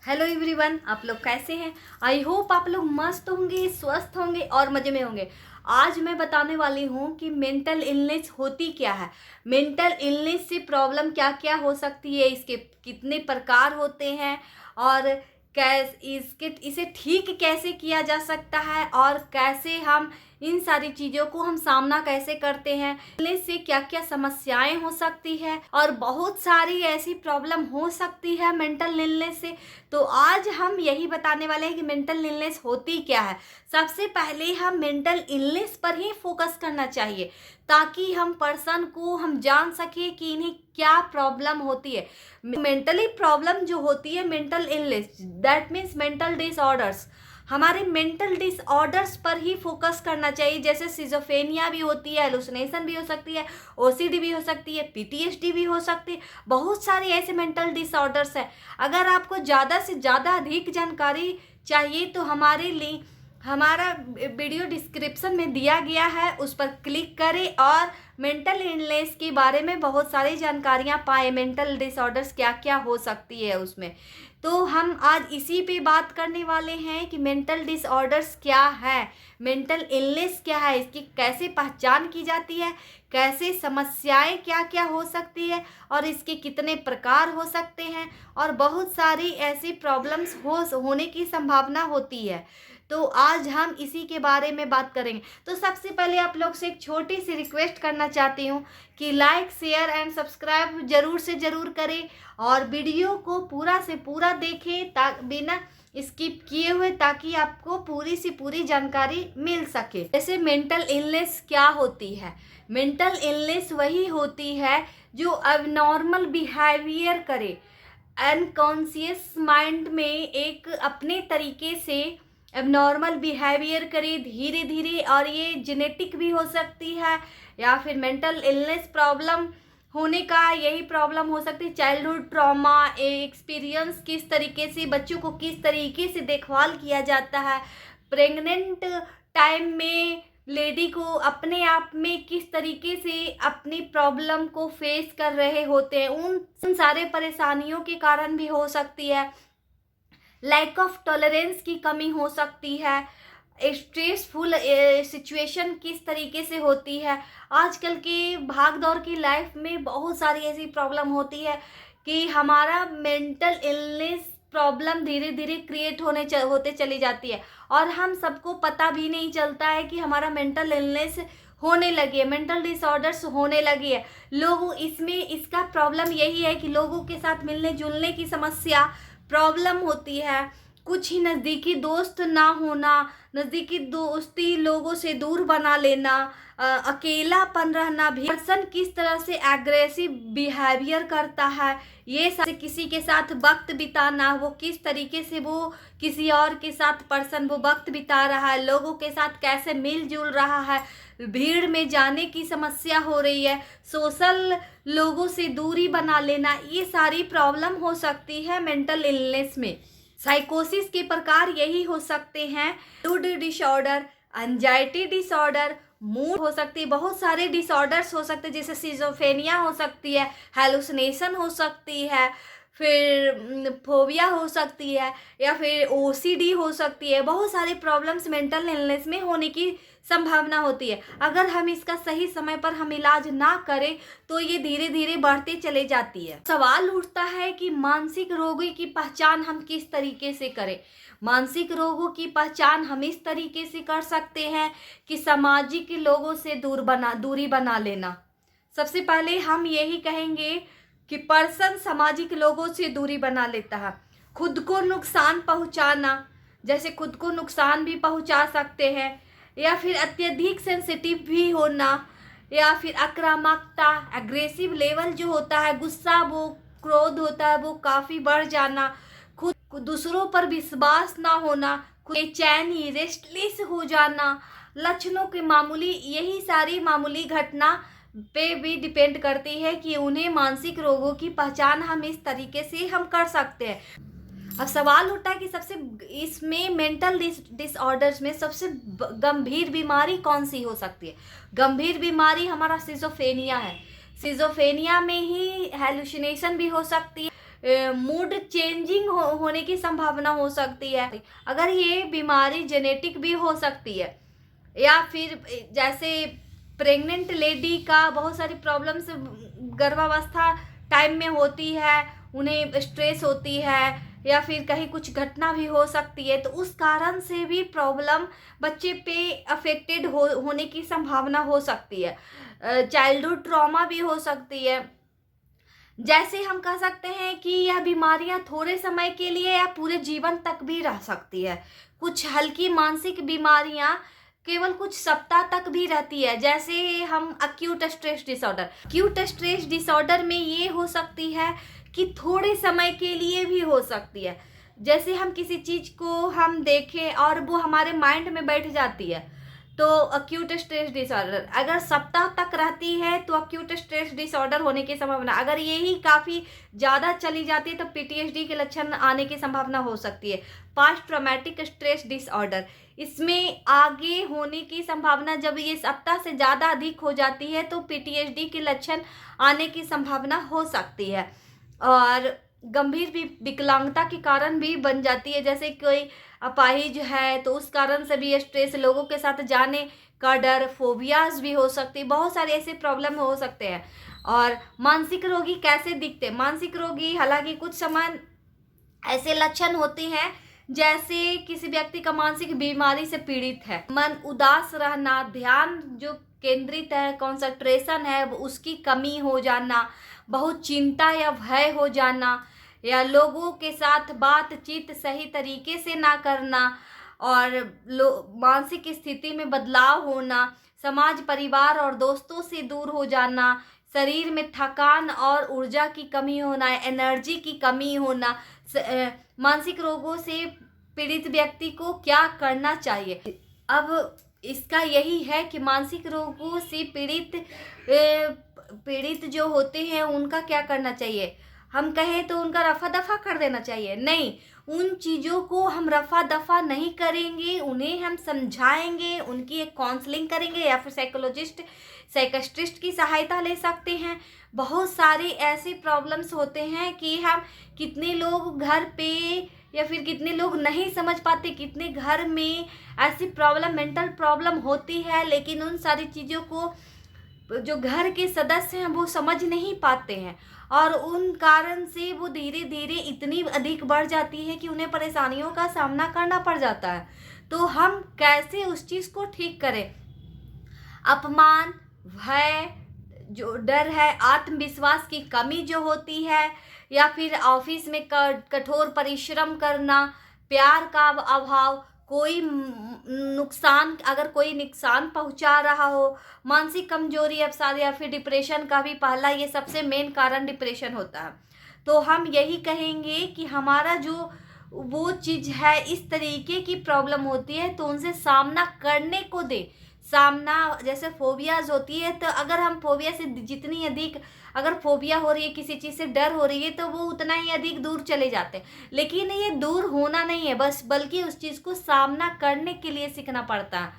Hello everyone, आप लोग कैसे हैं। आई होप आप लोग मस्त होंगे, स्वस्थ होंगे और मज़े में होंगे। आज मैं बताने वाली हूँ कि मेंटल इलनेस होती क्या है, मेंटल इलनेस से प्रॉब्लम क्या क्या हो सकती है, इसके कितने प्रकार होते हैं और इसे ठीक कैसे किया जा सकता है और कैसे हम इन सारी चीज़ों को हम सामना कैसे करते हैं, इलनेस से क्या क्या समस्याएं हो सकती है और बहुत सारी ऐसी प्रॉब्लम हो सकती है मेंटल इलनेस से। तो आज हम यही बताने वाले हैं कि मेंटल इलनेस होती क्या है। सबसे पहले हम मेंटल इलनेस पर ही फोकस करना चाहिए ताकि हम पर्सन को हम जान सके कि इन्हें क्या प्रॉब्लम होती है। मेंटली प्रॉब्लम जो होती है, mental illness that means mental disorders, हमारे मेंटल डिसऑर्डर्स पर ही फोकस करना चाहिए। जैसे सिजोफ्रेनिया भी होती है, हेलुसिनेशन भी हो सकती है, ओसीडी भी हो सकती है, पीटीएसडी भी हो सकती है। बहुत सारे ऐसे मेंटल डिसऑर्डर्स हैं। अगर आपको ज़्यादा से ज़्यादा अधिक जानकारी चाहिए तो हमारा वीडियो डिस्क्रिप्शन में दिया गया है, उस पर क्लिक करें और मेंटल इलनेस के बारे में बहुत सारी जानकारियाँ पाएँ। मेंटल डिसऑर्डर्स क्या क्या हो सकती है उसमें। तो हम आज इसी पे बात करने वाले हैं कि मेंटल डिसऑर्डर्स क्या है, मेंटल इलनेस क्या है, इसकी कैसे पहचान की जाती है, कैसे समस्याएं क्या क्या हो सकती है और इसके कितने प्रकार हो सकते हैं और बहुत सारी ऐसी प्रॉब्लम्स होने की संभावना होती है। तो आज हम इसी के बारे में बात करेंगे। तो सबसे पहले आप लोग से एक छोटी सी रिक्वेस्ट करना चाहती हूँ कि लाइक, शेयर एंड सब्सक्राइब ज़रूर से ज़रूर करें और वीडियो को पूरा से पूरा देखें बिना स्किप किए हुए, ताकि आपको पूरी सी पूरी जानकारी मिल सके। जैसे मेंटल इलनेस क्या होती है। मेंटल इलनेस वही होती है जो अबनॉर्मल बिहेवियर करे, अनकॉन्शियस माइंड में एक अपने तरीके से एबनॉर्मल बिहेवियर करे धीरे धीरे, और ये जेनेटिक भी हो सकती है या फिर मेंटल इलनेस प्रॉब्लम होने का यही प्रॉब्लम हो सकती है। चाइल्डहुड ट्रॉमा एक्सपीरियंस, किस तरीके से बच्चों को किस तरीके से देखभाल किया जाता है, प्रेग्नेंट टाइम में लेडी को अपने आप में किस तरीके से अपनी प्रॉब्लम को फेस कर रहे होते हैं, उन सारे परेशानियों के कारण भी हो सकती है। लैक ऑफ टॉलरेंस की कमी हो सकती है। स्ट्रेसफुल सिचुएशन किस तरीके से होती है। आजकल की भाग दौड़ की लाइफ में बहुत सारी ऐसी प्रॉब्लम होती है कि हमारा मेंटल इलनेस प्रॉब्लम धीरे धीरे क्रिएट होते चली जाती है और हम सबको पता भी नहीं चलता है कि हमारा मेंटल इलनेस होने लगी है, मेंटल डिसऑर्डर्स होने लगी है। लोग इसका प्रॉब्लम यही है कि लोगों के साथ मिलने जुलने की समस्या प्रॉब्लम होती है। कुछ ही नज़दीकी दोस्त ना होना, नज़दीकी दोस्ती लोगों से दूर बना लेना, अकेलापन रहना भी, पर्सन किस तरह से एग्रेसिव बिहेवियर करता है, ये सारे किसी के साथ वक्त बिताना, वो किस तरीके से वो किसी और के साथ पर्सन वो वक्त बिता रहा है, लोगों के साथ कैसे मिलजुल रहा है, भीड़ में जाने की समस्या हो रही है, सोशल लोगों से दूरी बना लेना, ये सारी प्रॉब्लम हो सकती है मेंटल इलनेस में। साइकोसिस के प्रकार यही हो सकते हैं। Mood disorder, anxiety disorder, mood हो सकती है, बहुत सारे डिसऑर्डर्स हो सकते हैं, जैसे सिजोफ्रेनिया हो सकती है, हेलुसिनेशन हो सकती है, फिर फोबिया हो सकती है या फिर ओसीडी हो सकती है। बहुत सारे प्रॉब्लम्स मेंटल इलनेस में होने की संभावना होती है। अगर हम इसका सही समय पर हम इलाज ना करें तो ये धीरे धीरे बढ़ते चले जाती है। सवाल उठता है कि मानसिक रोगी की पहचान हम किस तरीके से करें। मानसिक रोगों की पहचान हम इस तरीके से कर सकते हैं कि सामाजिक लोगों से दूरी बना लेना। सबसे पहले हम यही कहेंगे कि पर्सन सामाजिक लोगों से दूरी बना लेता है। खुद को नुकसान पहुंचाना, जैसे खुद को नुकसान भी पहुंचा सकते हैं, या फिर अत्यधिक सेंसिटिव भी होना, या फिर आक्रामकता, एग्रेसिव लेवल जो होता है, गुस्सा, वो क्रोध होता है वो काफ़ी बढ़ जाना, खुद दूसरों पर विश्वास ना होना, बेचैनी, रेस्टलेस हो जाना, लक्षणों के मामूली, यही सारी मामूली घटना पे भी डिपेंड करती है कि उन्हें मानसिक रोगों की पहचान हम इस तरीके से हम कर सकते हैं। अब सवाल उठता है कि सबसे इसमें मेंटल डिसऑर्डर्स में सबसे गंभीर बीमारी कौन सी हो सकती है। गंभीर बीमारी हमारा सिजोफ्रेनिया है। सिजोफ्रेनिया में ही हेलुसिनेशन भी हो सकती है, मूड चेंजिंग होने की संभावना हो सकती है। अगर ये बीमारी जेनेटिक भी हो सकती है, या फिर जैसे प्रेग्नेंट लेडी का बहुत सारी प्रॉब्लम्स गर्भावस्था टाइम में होती है, उन्हें स्ट्रेस होती है, या फिर कहीं कुछ घटना भी हो सकती है, तो उस कारण से भी प्रॉब्लम बच्चे पे अफेक्टेड होने की संभावना हो सकती है। चाइल्डहुड ट्रॉमा भी हो सकती है। जैसे हम कह सकते हैं कि यह बीमारियां थोड़े समय के लिए या पूरे जीवन तक भी रह सकती है। कुछ हल्की मानसिक बीमारियां केवल कुछ सप्ताह तक भी रहती है। जैसे हम अक्यूट स्ट्रेस डिसऑर्डर में ये हो सकती है कि थोड़े समय के लिए भी हो सकती है। जैसे हम किसी चीज़ को हम देखें और वो हमारे माइंड में बैठ जाती है, तो अक्यूट स्ट्रेस डिसऑर्डर अगर सप्ताह तक रहती है तो अक्यूट स्ट्रेस डिसऑर्डर होने की संभावना, अगर यही काफ़ी ज़्यादा चली जाती है तो पीटीएसडी के लक्षण आने की संभावना हो सकती है। पोस्ट ट्रॉमेटिक स्ट्रेस डिसऑर्डर, इसमें आगे होने की संभावना, जब ये सप्ताह से ज़्यादा अधिक हो जाती है तो पीटीएसडी के लक्षण आने की संभावना हो सकती है। और गंभीर विकलांगता के कारण भी बन जाती है। जैसे कोई अपाहिज है तो उस कारण से भी स्ट्रेस, लोगों के साथ जाने का डर, फोबियाज भी हो सकती है। बहुत सारे ऐसे प्रॉब्लम हो सकते हैं। और मानसिक रोगी कैसे दिखते हैं? मानसिक रोगी हालांकि कुछ समय ऐसे लक्षण होते हैं जैसे किसी व्यक्ति का मानसिक बीमारी से पीड़ित है, मन उदास रहना, ध्यान जो केंद्रित है, कंसंट्रेशन है, उसकी कमी हो जाना, बहुत चिंता या भय हो जाना, या लोगों के साथ बातचीत सही तरीके से ना करना, और मानसिक स्थिति में बदलाव होना, समाज, परिवार और दोस्तों से दूर हो जाना, शरीर में थकान और ऊर्जा की कमी होना, एनर्जी की कमी होना। मानसिक रोगों से पीड़ित व्यक्ति को क्या करना चाहिए? अब इसका यही है कि मानसिक रोगों से पीड़ित जो होते हैं उनका क्या करना चाहिए। हम कहें तो उनका रफा दफा कर देना चाहिए? नहीं, उन चीज़ों को हम रफा दफा नहीं करेंगे, उन्हें हम समझाएंगे, उनकी एक काउंसलिंग करेंगे, या फिर साइकियाट्रिस्ट की सहायता ले सकते हैं। बहुत सारे ऐसे प्रॉब्लम्स होते हैं कि हम कितने लोग घर पे या फिर कितने लोग नहीं समझ पाते, कितने घर में ऐसी प्रॉब्लम, मेंटल प्रॉब्लम होती है, लेकिन उन सारी चीज़ों को जो घर के सदस्य हैं वो समझ नहीं पाते हैं, और उन कारण से वो धीरे धीरे इतनी अधिक बढ़ जाती है कि उन्हें परेशानियों का सामना करना पड़ जाता है। तो हम कैसे उस चीज़ को ठीक करें? अपमान, भय, जो डर है, आत्मविश्वास की कमी जो होती है, या फिर ऑफिस में कठोर परिश्रम करना, प्यार का अभाव, कोई नुकसान, अगर कोई नुकसान पहुंचा रहा हो, मानसिक कमजोरी, अवसाद, या फिर डिप्रेशन का भी पहला, ये सबसे मेन कारण डिप्रेशन होता है। तो हम यही कहेंगे कि हमारा जो वो चीज़ है, इस तरीके की प्रॉब्लम होती है तो उनसे सामना करने को दे। सामना, जैसे फोबियाज होती है, तो अगर हम फोबिया से जितनी अधिक, अगर फोबिया हो रही है, किसी चीज़ से डर हो रही है, तो वो उतना ही अधिक दूर चले जाते हैं। लेकिन ये दूर होना नहीं है बस, बल्कि उस चीज़ को सामना करने के लिए सीखना पड़ता है।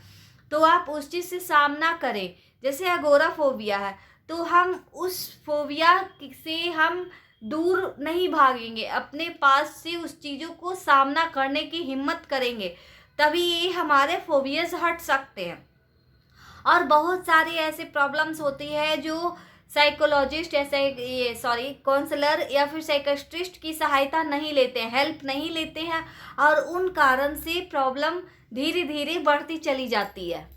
तो आप उस चीज़ से सामना करें। जैसे अगोराफोबिया है, तो हम उस फोबिया से हम दूर नहीं भागेंगे, अपने पास से उस चीज़ों को सामना करने की हिम्मत करेंगे, तभी ये हमारे फोबियाज हट सकते हैं। और बहुत सारी ऐसे प्रॉब्लम्स होती है जो साइकोलॉजिस्ट या काउंसलर या फिर साइकियाट्रिस्ट की सहायता नहीं लेते हैं, हेल्प नहीं लेते हैं, और उन कारण से प्रॉब्लम धीरे धीरे बढ़ती चली जाती है।